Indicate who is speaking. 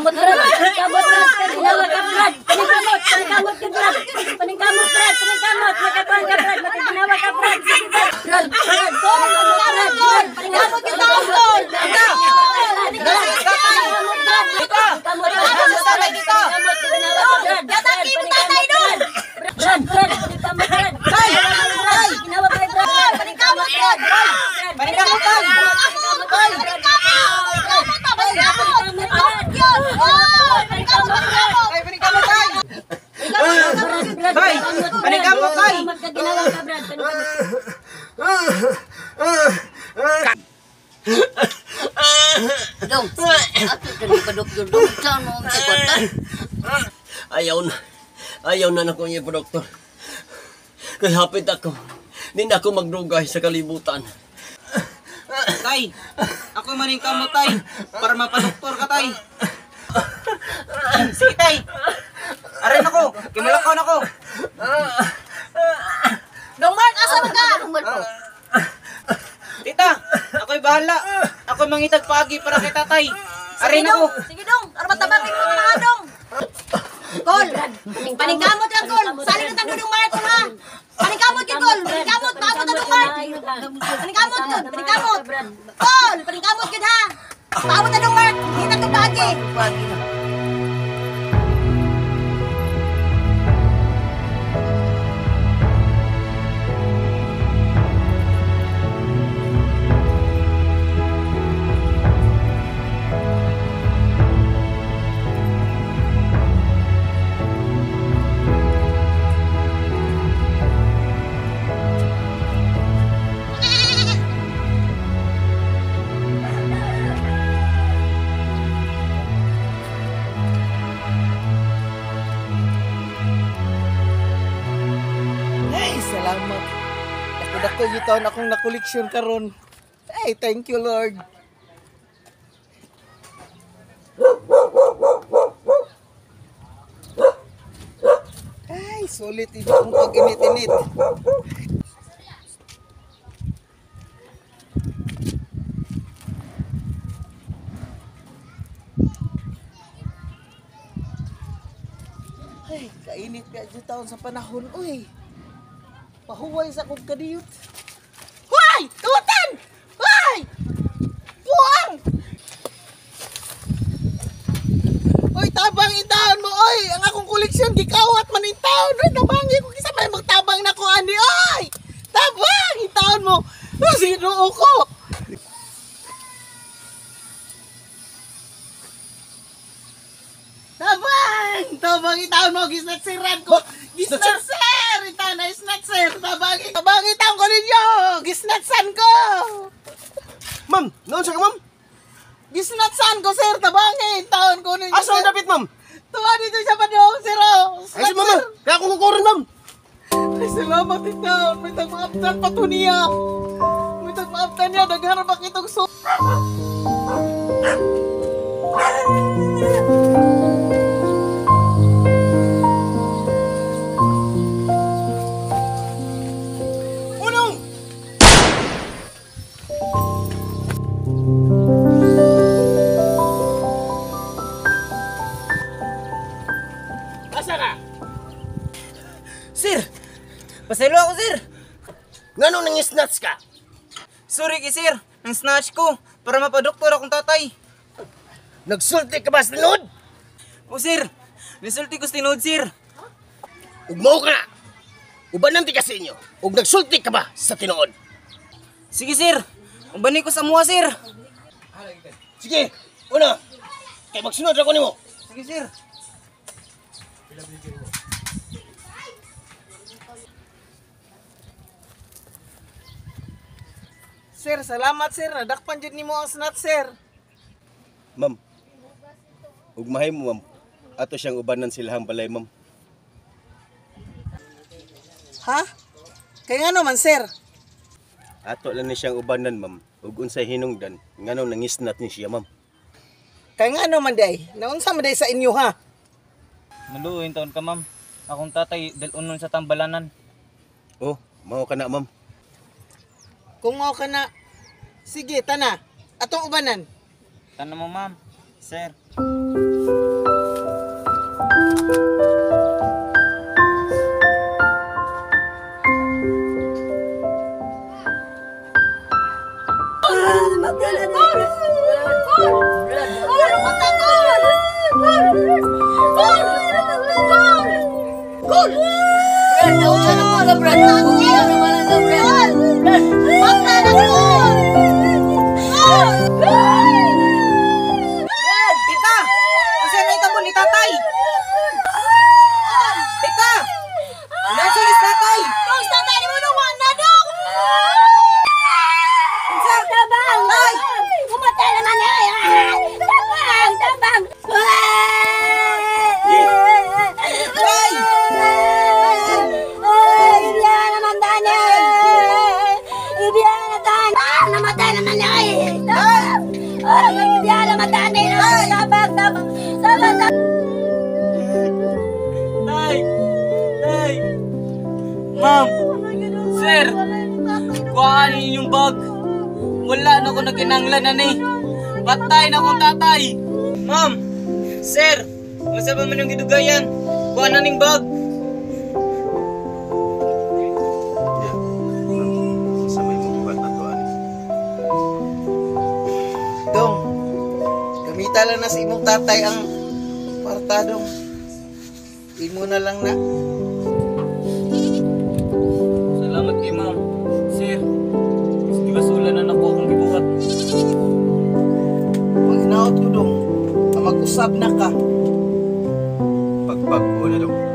Speaker 1: Paningkamot, Brad. Paningkamot, Brad. Ginawa ka, Brad. Paningkamot. Paningkamot ka, Brad. Paningkamot, Brad. Paningkamot. Magkatuan ka, Brad. Magkaginawa ka, Brad. Sige, Brad. Brad. Brad. Brad. Brad. Paningkamot ka, Brad. Dong,
Speaker 2: ayaw na ako niya, doktor. Kaya hapit ako. Hindi na ako magdugay sa kalibutan.
Speaker 3: Tay, ako maning kamot, tay. Para mapadoktor ka, tay. Sige, tay. Arin ako. Kimulakaw na ako.
Speaker 1: Dong Mark, asa man ka?
Speaker 3: Tita, ako'y bahala. Ako'y mangitag pagi para kay tatay. Arin ako.
Speaker 1: Sige dong, para matabangin mo mga dong. Kol, paningkamot lang, Kol. Sali na tayo Dong Mark, ha? Paningkamot ka, Kol. Paningkamot, paabot na Dong Mark. Paningkamot ka, paningkamot. Kol, paningkamot ka, ha? Paabot na Dong Mark. Hitag ka pagi.
Speaker 4: Salamat. Dako gitaon akong nakoleksyon karon. Ay, thank you Lord. Ay, sulit ito kung pag-init-init. Ay, kainit ka dyan taon sa panahon. Uy, pahuway sa kong kadiyot. Huway! Tutan! Huway! Buang! Uy, tabang itaon mo, oy! Ang akong koleksyon, gikawat man in taon. Uy, tabangi ko, kisa may magtabang na ko, ani, oy! Tabang itaon mo! Oh, sinuo ko! Tabang! Tabang itaon mo, gisnatsiran ko! Gisnatsir! Itaon na isnatsir! Tabang itaon ko ninyo! Gisnatsan ko!
Speaker 2: Ma'am, noon siya ka, ma'am?
Speaker 4: Gisnatsan ko, sir! Tabangin! Itaon ko ninyo!
Speaker 2: Asa ang dapit, ma'am?
Speaker 4: Tuwa dito siya pa doon, sir!
Speaker 2: Ay, si mama! Kaya akong kukurin, ma'am!
Speaker 4: Ay, salamat itaon! May tagmaabtan pa to niya! May tagmaabtan niya! Nagharabak itong so...
Speaker 2: Unong! Asa ka?
Speaker 3: Sir! Pasaylo ako, sir!
Speaker 2: Ngano nang snatch ka?
Speaker 3: Sorry kay sir. Nang snatch ko para mapadoktor akong tatay.
Speaker 2: Nagsulti ka ba sa tinod?
Speaker 3: O sir, nisulti ko sa tinod, sir.
Speaker 2: Ugmaw ka na! Ubanan ti ka sa inyo. Ug nagsulti ka ba sa tinuod?
Speaker 3: Sige, sir. Umbani ko sa muha, sir.
Speaker 2: Sige, una! Kay magsunod ako nimo.
Speaker 3: Sige, sir.
Speaker 4: Sir, salamat sir. Nadakpan dyan ni mo ang snat, sir.
Speaker 2: Ma'am, ugmahay mo, ma'am. Ato siyang ubanan silahang balay, ma'am.
Speaker 4: Ha? Kaya nga naman, sir.
Speaker 2: Ato lang ni siyang ubanan, ma'am. Ug unsay hinungdan, ngano nangisnat ni siya, ma'am.
Speaker 4: Kaya nga naman, day. Naunsa man day sa inyo, ha?
Speaker 3: Maluoy taon ka, ma'am. Akong tatay dalunon sa tambalanan.
Speaker 2: Oh, mao ka na, ma'am.
Speaker 4: Kung mo ka na, sige, tana. Atong ubanan.
Speaker 3: Tanong mo, ma'am. Sir. Tita! Kasi na itabo ni tatay! Tita! Nasaan is tatay? Tay! Tay! Ma'am! Sir! Kuhaan niyo yung bag! Wala na ako naginanglan na ni! Patay na akong tatay! Ma'am! Sir! Masa ba man yung gidugayan? Kuhaan na ning bag!
Speaker 5: Sa may bubuhat na to, ani.
Speaker 4: Dong, gamita lang na sa imong tatay ang kwarta, dong. Imo na lang na.
Speaker 3: Salamat kay ma'am. Sir, sige basulan na ako akong gibuhat.
Speaker 4: Pag hinaot ko, dong, na mag-usab na ka.
Speaker 5: Pagpag ko na dong.